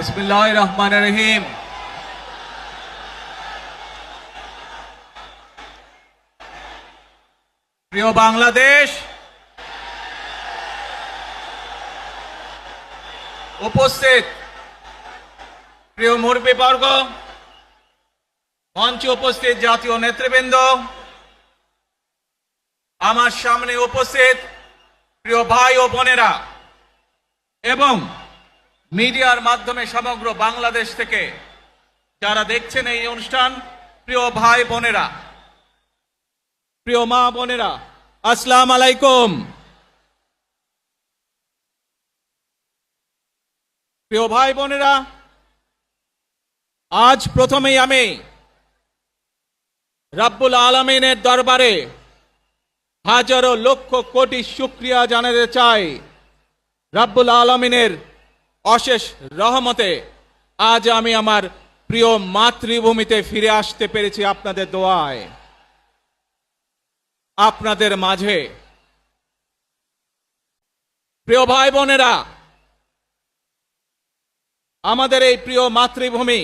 বিসমিল্লাহির রহমানির রহিম। প্রিয় বাংলাদেশ, উপস্থিত প্রিয় মুরব্বীবর্গ, মঞ্চে উপস্থিত জাতীয় নেতৃবৃন্দ, আমার সামনে উপস্থিত প্রিয় ভাই ও বোনেরা এবং মিডিয়ার মাধ্যমে সমগ্র বাংলাদেশ থেকে যারা দেখছেন এই অনুষ্ঠান, প্রিয় ভাই বোনেরা, প্রিয় মা বোনেরা, আসসালামু আলাইকুম। প্রিয় ভাই বোনেরা, আজ প্রথমেই আমি রব্বুল আলামিনের দরবারে হাজারো লক্ষ কোটি শুকরিয়া জানাতে চাই। রব্বুল আলামিনের অশেষ রহমতে আজ আমি আমার প্রিয় মাতৃভূমিতে ফিরে আসতে পেরেছি আপনাদের দোয়ায়, আপনাদের মাঝে। প্রিয় ভাই বোনেরা, আমাদের এই প্রিয় মাতৃভূমি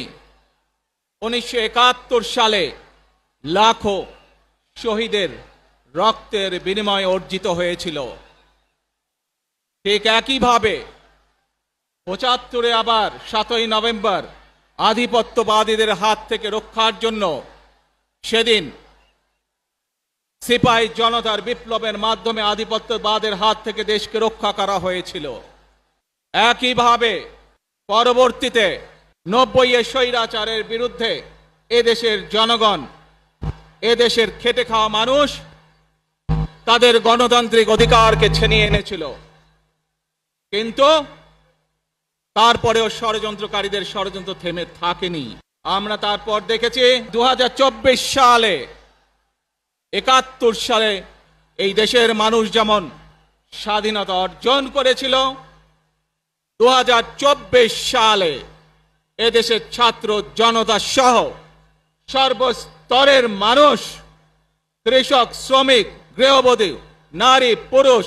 1971 সালে লাখো শহীদের রক্তের বিনিময়ে অর্জিত হয়েছিল। ঠিক একইভাবে 75-এ আবার 7ই নভেম্বর আধিপত্যবাদীদের হাত থেকে রক্ষার জন্য সেদিন সিপাহী জনতার বিপ্লবের মাধ্যমে আধিপত্যবাদের হাত থেকে দেশকে রক্ষা করা হয়েছিল। একইভাবে পরবর্তীতে 90-এ স্বৈরাচারের বিরুদ্ধে এদেশের জনগণ, এদেশের খেটে খাওয়া মানুষ তাদের গণতান্ত্রিক অধিকারকে ছিনিয়ে এনেছিল। কিন্তু তারপরেও ষড়যন্ত্রকারীদের ষড়যন্ত্র থেমে থাকেনি। আমরা তারপর দেখেছি 2024 সালে, 71 সালে এই দেশের মানুষ যেমন স্বাধীনতা অর্জন করেছিল, 2024 সালে এদেশের ছাত্র জনতা সহ সর্বস্তরের মানুষ, কৃষক, শ্রমিক, গৃহবধূ, নারী, পুরুষ,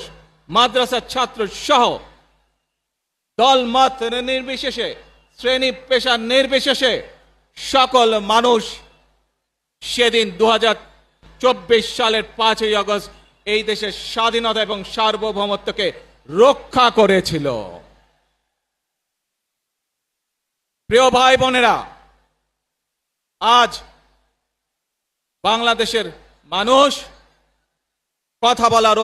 মাদ্রাসার ছাত্র সহ দলমত নির্বিশেষে, শ্রেণী পেশা নির্বিশেষে সকল মানুষ সেদিন 2024 সালের 5ই আগস্ট এই দেশের স্বাধীনতা এবং সার্বভৌমত্বকে রক্ষা করেছিল। প্রিয় ভাই বোনেরা, আজ বাংলাদেশের মানুষ কথা বলার